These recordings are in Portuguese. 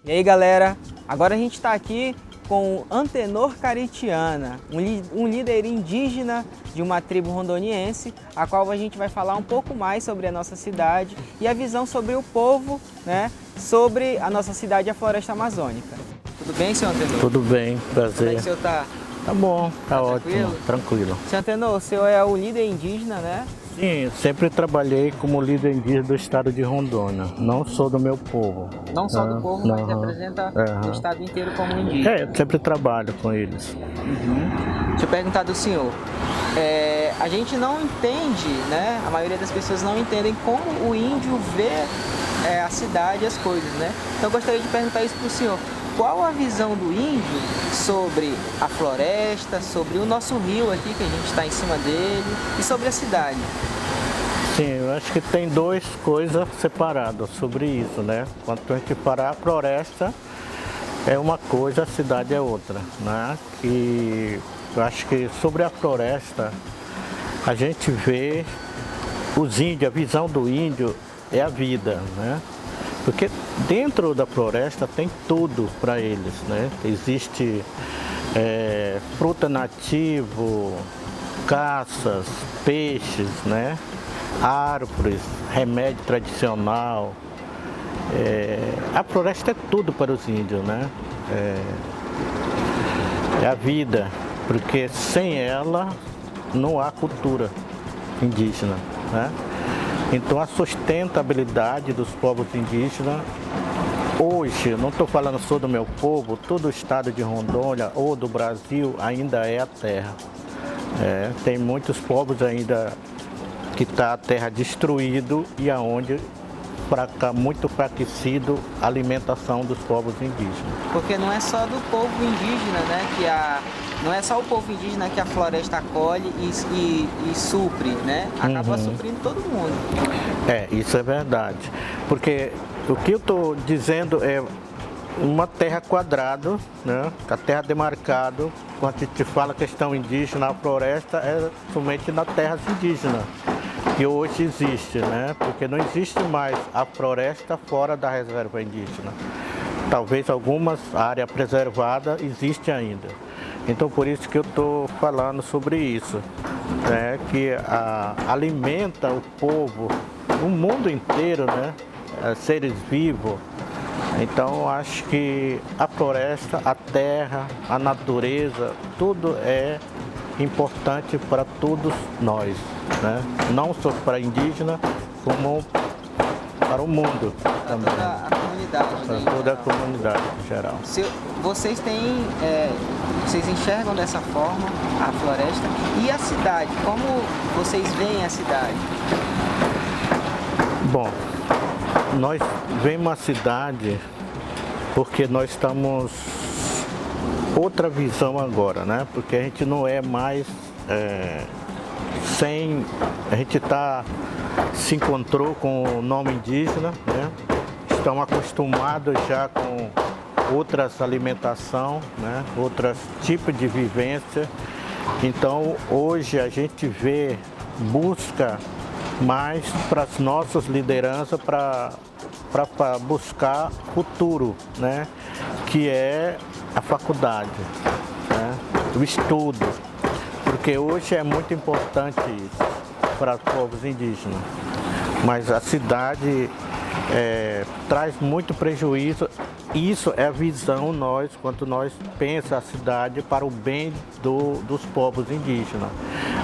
E aí galera, agora a gente está aqui com Antenor Caritiana, um líder indígena de uma tribo rondoniense, a qual a gente vai falar um pouco mais sobre a nossa cidade e a visão sobre o povo, né, sobre a nossa cidade e a floresta amazônica. Tudo bem, senhor Antenor? Tudo bem, prazer. Como é que o senhor está? Tá bom, tá tranquilo? ótimo, tranquilo. Senhor Antenor, o senhor é o líder indígena, né? Sim, sempre trabalhei como líder indígena do estado de Rondônia. Não sou do meu povo. Não só do povo, mas representa o estado inteiro como indígena. É, sempre trabalho com eles. Deixa eu perguntar do senhor. A gente não entende, né? A maioria das pessoas não entendem como o índio vê a cidade e as coisas, né? Então eu gostaria de perguntar isso para o senhor. Qual a visão do índio sobre a floresta, sobre o nosso rio aqui, que a gente está em cima dele, e sobre a cidade? Sim, eu acho que tem duas coisas separadas sobre isso, né? Quando a gente parar, a floresta é uma coisa, a cidade é outra, né? E eu acho que sobre a floresta, a gente vê os índios, a visão do índio é a vida, né? Porque dentro da floresta tem tudo para eles, né? Existe fruta nativo, caças, peixes, né? Árvores, remédio tradicional. A floresta é tudo para os índios, né? É a vida, porque sem ela não há cultura indígena, né? Então a sustentabilidade dos povos indígenas, hoje, eu não estou falando só do meu povo, todo o estado de Rondônia ou do Brasil ainda é a terra. Tem muitos povos ainda que está a terra destruído e aonde está muito enfraquecido a alimentação dos povos indígenas. Porque não é só do povo indígena, né, não é só o povo indígena que a floresta acolhe e supre, né? Acaba suprindo todo mundo. Isso é verdade. Porque o que eu estou dizendo é uma terra quadrada, né? A terra demarcada, quando a gente fala questão indígena, a floresta é somente na terra indígena que hoje existe, né? Porque não existe mais a floresta fora da reserva indígena. Talvez algumas áreas preservadas existem ainda. Então por isso que eu estou falando sobre isso, né? Que alimenta o povo, o mundo inteiro, né? Seres vivos. Então acho que a floresta, a terra, a natureza, tudo é importante para todos nós, né? Não só para indígena, como para o mundo também. Para toda a comunidade. Para toda a comunidade em geral. Vocês vocês enxergam dessa forma a floresta e a cidade? Como vocês veem a cidade? Bom, nós vemos a cidade porque nós estamos outra visão agora, né? Porque a gente não é mais a gente se encontrou com o nome indígena, né? Estão acostumados já com outras alimentação, né? Outros tipos de vivência. Então hoje a gente busca mais para as nossas lideranças para buscar futuro, né? Que é a faculdade, né? O estudo, porque hoje é muito importante isso para os povos indígenas, mas a cidade traz muito prejuízo. Isso é a visão quando nós pensamos a cidade para o bem dos povos indígenas,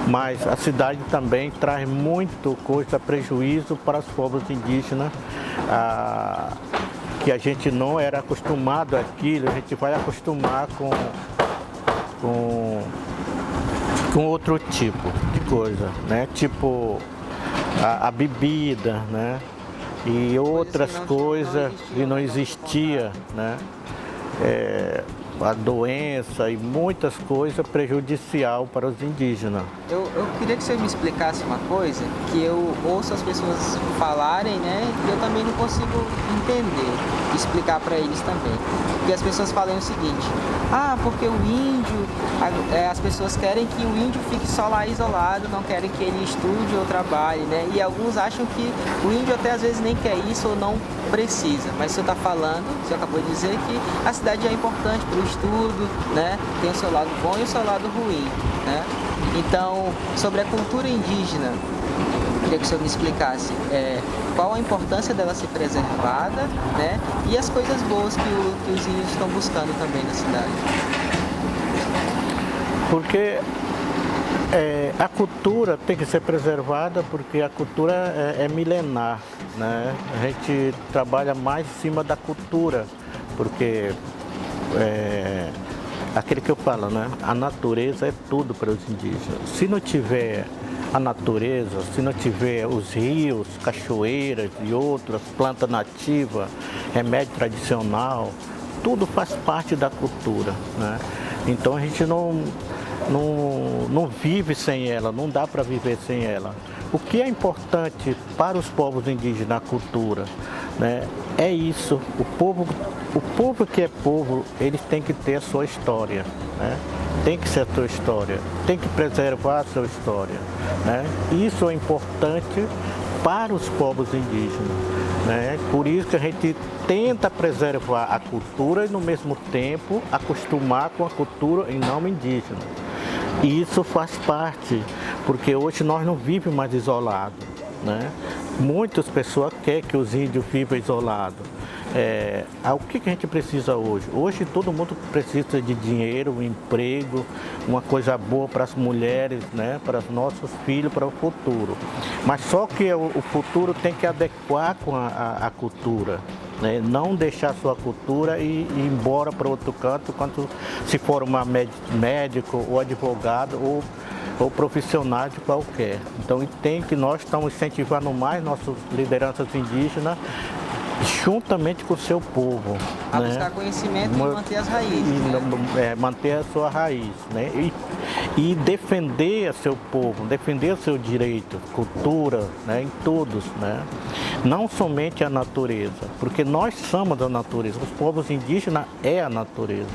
mas a cidade também traz muito prejuízo para os povos indígenas, que a gente não era acostumado àquilo, a gente vai acostumar com outro tipo de coisa, né? Tipo a bebida, né? E outras coisas que não existia, né? A doença e muitas coisas prejudicial para os indígenas. Eu queria que você me explicasse uma coisa que eu ouço as pessoas falarem, né? E eu também não consigo entender, explicar para eles também. Porque as pessoas falam o seguinte: porque o índio, as pessoas querem que o índio fique só lá isolado, não querem que ele estude ou trabalhe, né? E alguns acham que o índio até às vezes nem quer isso ou não precisa, mas o senhor está falando, o senhor acabou de dizer que a cidade é importante para o estudo, né? Tem o seu lado bom e o seu lado ruim, né? Então, sobre a cultura indígena, queria que o senhor me explicasse qual a importância dela ser preservada, né? E as coisas boas que os índios estão buscando também na cidade. Porque a cultura tem que ser preservada, porque a cultura é milenar, né? A gente trabalha mais em cima da cultura, porque aquele que eu falo, né? A natureza é tudo para os indígenas. Se não tiver a natureza, se não tiver os rios, cachoeiras e outras, planta nativa, remédio tradicional, tudo faz parte da cultura, né? Então a gente não vive sem ela, não dá para viver sem ela. O que é importante para os povos indígenas, a cultura, né? É isso, o povo que é povo, eles têm que ter a sua história, né? Tem que ser a sua história, tem que preservar a sua história, né? Isso é importante para os povos indígenas, né? Por isso que a gente tenta preservar a cultura e, no mesmo tempo, acostumar com a cultura em nome indígena. E isso faz parte, porque hoje nós não vivemos mais isolados, né? Muitas pessoas querem que os índios vivam isolados. O que a gente precisa hoje? Hoje todo mundo precisa de dinheiro, um emprego, uma coisa boa para as mulheres, né? Para os nossos filhos, para o futuro. Mas só que o futuro tem que adequar com a cultura, né? Não deixar sua cultura e ir embora para outro canto quando se formar médico ou advogado ou profissionais qualquer. Então nós estamos incentivando mais nossas lideranças indígenas juntamente com o seu povo. A né? buscar conhecimento e manter as raízes. Né? Manter a sua raiz, né? E defender seu povo, defender seu direito, cultura, né? Em todos, né? Não somente a natureza, porque nós somos a natureza, os povos indígenas é a natureza.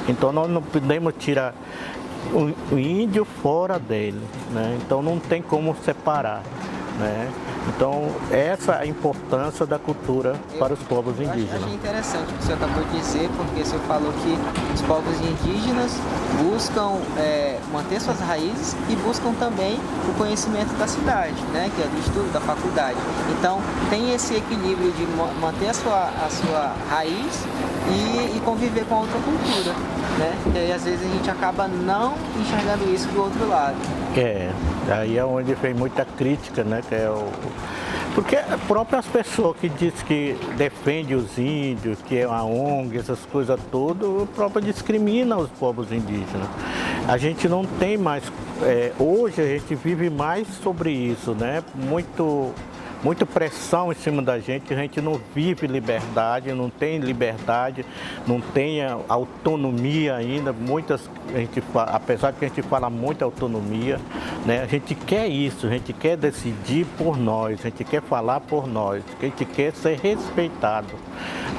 Então nós não podemos tirar o índio fora dele, né? Então não tem como separar, né? Então essa é a importância da cultura para os povos indígenas. Eu achei interessante o que o senhor acabou de dizer, porque o senhor falou que os povos indígenas buscam manter suas raízes e buscam também o conhecimento da cidade, né? Que é do estudo, da faculdade. Então tem esse equilíbrio de manter a sua raiz e conviver com a outra cultura, né? E aí às vezes a gente acaba não enxergando isso do outro lado. Aí é onde vem muita crítica, né? Porque próprias pessoas que dizem que defendem os índios, que é uma ONG, essas coisas todas, próprio discrimina os povos indígenas. A gente não tem mais, hoje a gente vive mais sobre isso, né? Muita pressão em cima da gente, a gente não vive liberdade, não tem liberdade, não tem autonomia ainda, apesar que a gente fala muito autonomia, né? A gente quer isso, a gente quer decidir por nós, a gente quer falar por nós, a gente quer ser respeitado,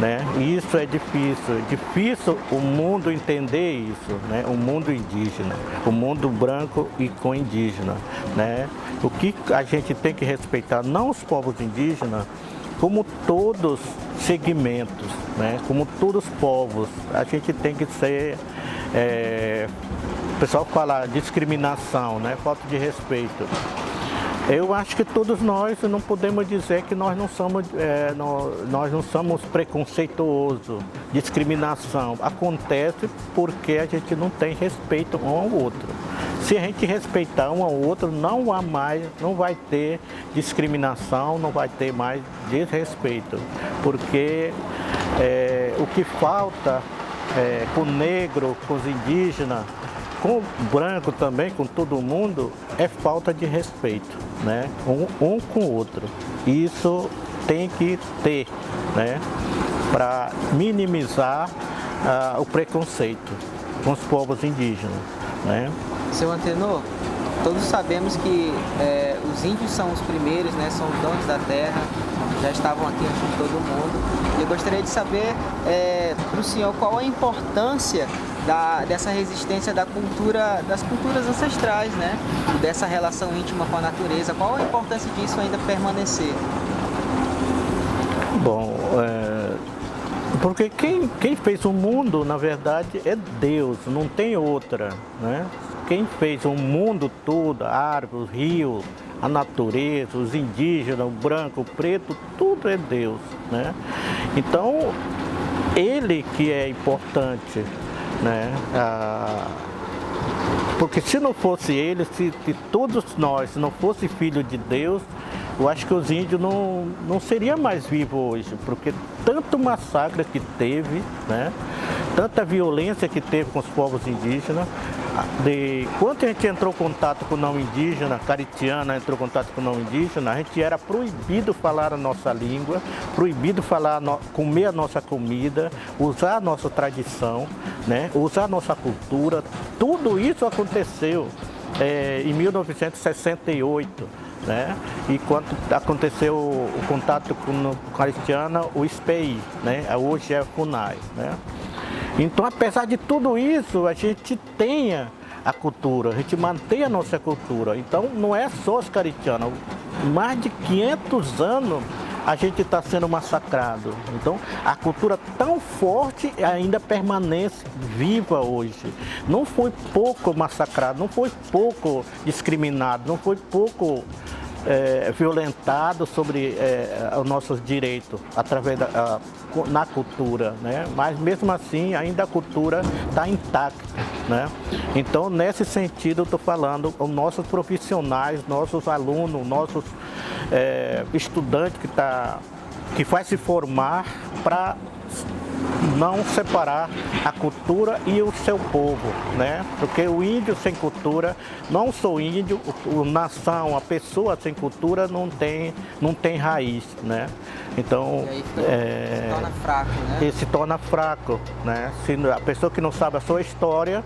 né? E isso é difícil o mundo entender isso, né? O mundo indígena, o mundo branco e com indígena, né? O que a gente tem que respeitar, não os povos indígenas, como todos segmentos, né? Como todos os povos, a gente tem que ser, o pessoal fala discriminação, né? Falta de respeito. Eu acho que todos nós não podemos dizer que nós não somos preconceituosos. Discriminação acontece porque a gente não tem respeito um ao outro. Se a gente respeitar um ao outro, não vai ter discriminação, não vai ter mais desrespeito. Porque o que falta com o negro, com os indígenas, com o branco também, com todo mundo, é falta de respeito, né? Um com o outro. Isso tem que ter, né? Para minimizar o preconceito com os povos indígenas, né? Seu Antenor, todos sabemos que os índios são os primeiros, né? São os donos da terra, já estavam aqui antes de todo mundo. Eu gostaria de saber para o senhor qual a importância dessa resistência das culturas ancestrais, né? Dessa relação íntima com a natureza. Qual a importância disso ainda permanecer? Bom, Porque quem fez o mundo, na verdade, é Deus, não tem outra, né? Quem fez o mundo todo, árvores, rios, a natureza, os indígenas, o branco, o preto, tudo é Deus, né? Então, Ele que é importante, né? Porque se não fosse Ele, se todos nós não fosse filho de Deus, eu acho que os índios não seriam mais vivos hoje, porque tanto massacre que teve, né? Tanta violência que teve com os povos indígenas. Quando a gente entrou em contato com o não indígena, caritiana entrou em contato com o não indígena, a gente era proibido falar a nossa língua, proibido comer a nossa comida, usar a nossa tradição, né? Usar a nossa cultura. Tudo isso aconteceu em 1968. Né? E quando aconteceu o contato com a Caritiana, o SPI, né? Hoje é a FUNAI, né? Então, apesar de tudo isso, a gente tem a cultura, a gente mantém a nossa cultura. Então, não é só os caritianos, mais de 500 anos a gente está sendo massacrado. Então, a cultura tão forte ainda permanece viva hoje. Não foi pouco massacrado, não foi pouco discriminado, não foi pouco violentado sobre os nossos direitos através na cultura, né? Mas mesmo assim ainda a cultura está intacta, né? Então nesse sentido eu estou falando os nossos profissionais, nossos alunos, nossos estudantes que vai se formar para não separar a cultura e o seu povo, né? Porque o índio sem cultura, não só índio, nação, a pessoa sem cultura não tem raiz, né? Então, se torna fraco, né? Ele se torna fraco, né? Se a pessoa que não sabe a sua história,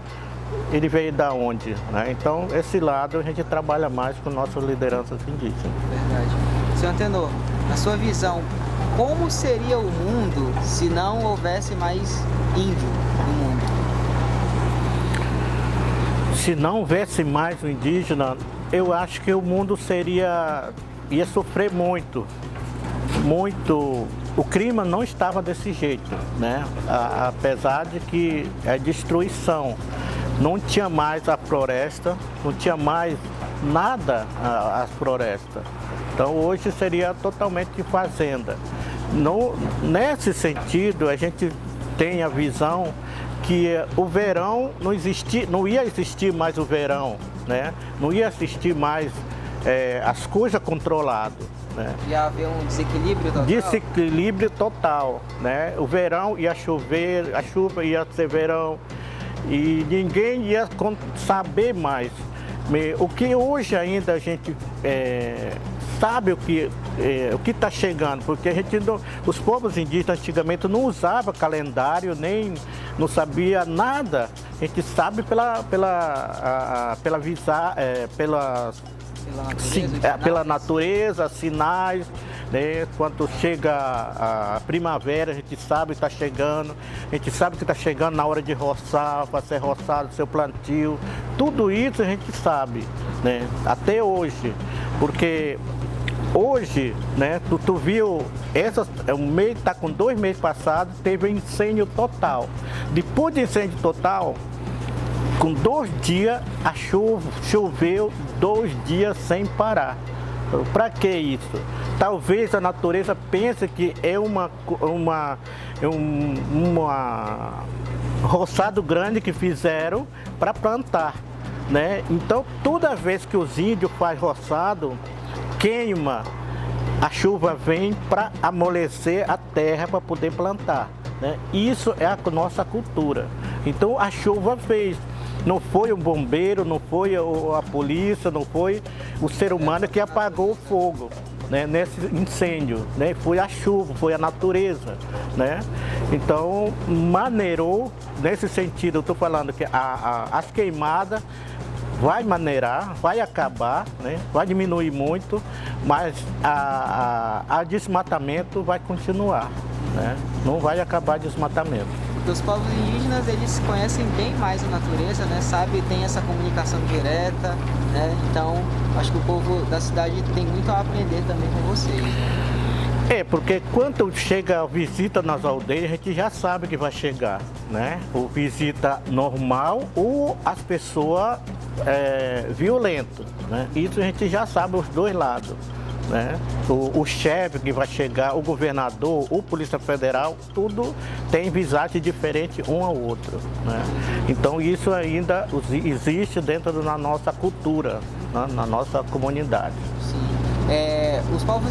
ele veio da onde, né? Então, esse lado a gente trabalha mais com nossas lideranças indígenas. Verdade. Senhor Antenor, na sua visão, como seria o mundo se não houvesse mais índio no mundo? Se não houvesse mais o indígena, eu acho que o mundo ia sofrer muito. O clima não estava desse jeito, né? Apesar de que é destruição. Não tinha mais a floresta, não tinha mais nada as florestas. Então hoje seria totalmente de fazenda. Nesse sentido, a gente tem a visão que o verão não ia existir mais o verão, né? Não ia existir mais as coisas controladas, né? Ia haver um desequilíbrio total? Desequilíbrio total, né? O verão ia chover, a chuva ia ser verão e ninguém ia saber mais. O que hoje ainda a gente sabe o que está chegando, porque os povos indígenas antigamente não usavam calendário, nem não sabia nada. A gente sabe pela natureza, sinais, né? Quando chega a primavera, a gente sabe que está chegando, a gente sabe que está chegando na hora de roçar, para ser roçado o seu plantio. Tudo isso a gente sabe, né? Até hoje, porque hoje, né, tu viu, o mês está com 2 meses passados, teve um incêndio total. Depois do incêndio total, com 2 dias, a chuva choveu 2 dias sem parar. Para que isso? Talvez a natureza pense que é um roçado grande que fizeram para plantar, né? Então, toda vez que os índios fazem roçado, queima, a chuva vem para amolecer a terra para poder plantar, né? Isso é a nossa cultura. Então a chuva fez, não foi o bombeiro, não foi a polícia, não foi o ser humano que apagou o fogo, né, nesse incêndio, né? Foi a chuva, foi a natureza, né? Então maneirou, nesse sentido, eu estou falando que as queimadas vai maneirar, vai acabar, né? Vai diminuir muito, mas a desmatamento vai continuar, né? Não vai acabar desmatamento. Porque os povos indígenas, eles conhecem bem mais a natureza, né? Sabe, tem essa comunicação direta, né? Então, acho que o povo da cidade tem muito a aprender também com vocês, né? Porque quando chega a visita nas aldeias, a gente já sabe que vai chegar, né? Ou visita normal ou as pessoas violentas, né? Isso a gente já sabe os dois lados, né? O chefe que vai chegar, o governador, o Polícia Federal, tudo tem visagem diferente um ao outro, né? Então isso ainda existe dentro da nossa cultura, né? Na nossa comunidade. Sim. Os povos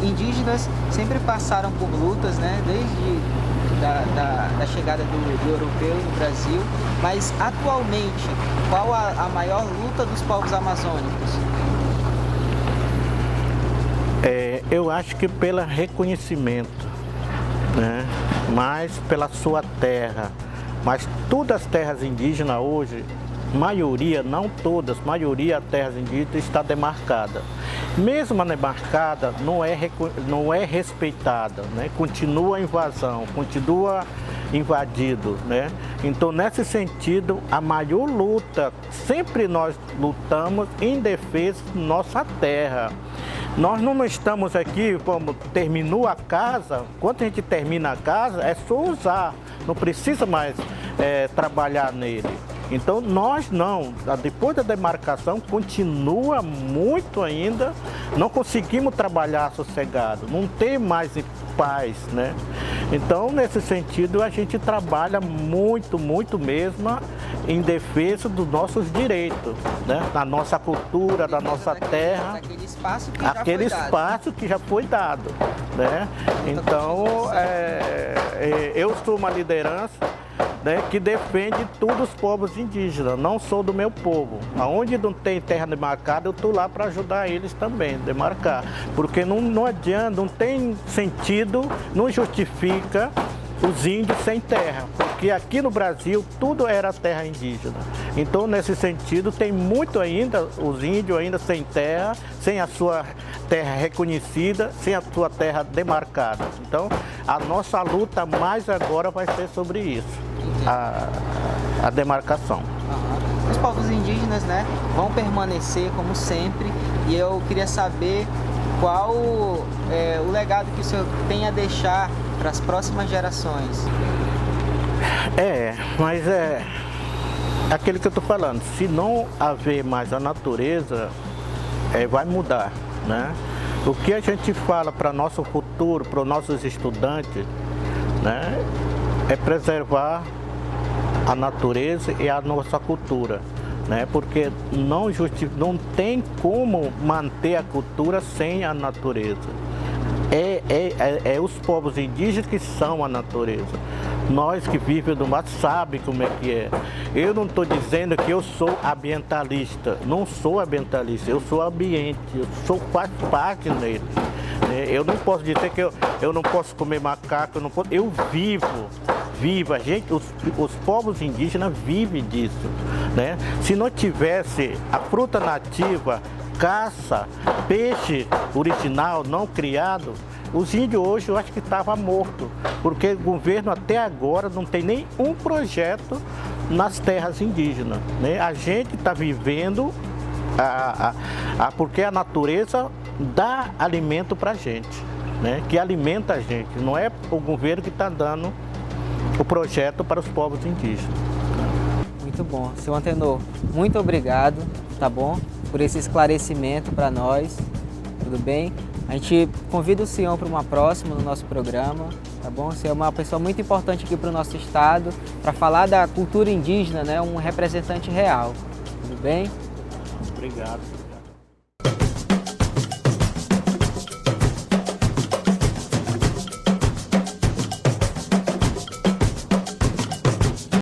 indígenas sempre passaram por lutas, né? Desde da chegada do europeu no Brasil, mas atualmente, qual a maior luta dos povos amazônicos? Eu acho que pelo reconhecimento, né? Mais pela sua terra, mas todas as terras indígenas hoje, maioria, não todas, maioria das terras indígenas está demarcada. Mesmo a demarcada não é respeitada, né? Continua a invasão, continua invadido, né? Então, nesse sentido, a maior luta, sempre nós lutamos em defesa da nossa terra. Nós não estamos aqui como terminou a casa, quando a gente termina a casa é só usar, não precisa mais trabalhar nele. Então nós não, depois da demarcação continua muito ainda, não conseguimos trabalhar sossegado, não tem mais paz, né? Então nesse sentido a gente trabalha muito, muito mesmo em defesa dos nossos direitos, né? Da nossa cultura, da nossa terra, aquele espaço que já foi dado, né? Então eu sou uma liderança, né, que defende todos os povos indígenas, não sou do meu povo. Aonde não tem terra demarcada, eu estou lá para ajudar eles também, demarcar. Porque não adianta, não tem sentido, não justifica os índios sem terra, porque aqui no Brasil tudo era terra indígena. Então, nesse sentido, tem muito ainda, os índios ainda sem terra, sem a sua terra reconhecida, sem a sua terra demarcada. Então, a nossa luta mais agora vai ser sobre isso, a demarcação. Uhum. Os povos indígenas, né, vão permanecer como sempre, e eu queria saber qual o legado que o senhor tem a deixar para as próximas gerações. Mas aquilo que eu estou falando, se não haver mais a natureza, vai mudar, né? O que a gente fala para nosso futuro, para os nossos estudantes, né, é preservar a natureza e a nossa cultura, né? Porque não tem como manter a cultura sem a natureza. Os povos indígenas que são a natureza. Nós que vivemos no mato sabemos como é que é. Eu não estou dizendo que eu sou ambientalista, não sou ambientalista, eu sou ambiente, faço parte nele. Eu não posso dizer que eu não posso comer macaco, eu vivo, os povos indígenas vivem disso, né? Se não tivesse a fruta nativa, caça, peixe original, não criado, os índios hoje eu acho que estavam mortos, porque o governo até agora não tem nenhum projeto nas terras indígenas, né? A gente está vivendo, porque a natureza dá alimento para a gente, né? Que alimenta a gente, não é o governo que está dando o projeto para os povos indígenas. Muito bom. Seu Antenor, muito obrigado, tá bom? Por esse esclarecimento para nós, tudo bem? A gente convida o senhor para uma próxima no nosso programa, tá bom? Você é uma pessoa muito importante aqui para o nosso estado, para falar da cultura indígena, né? Um representante real, tudo bem? Obrigado.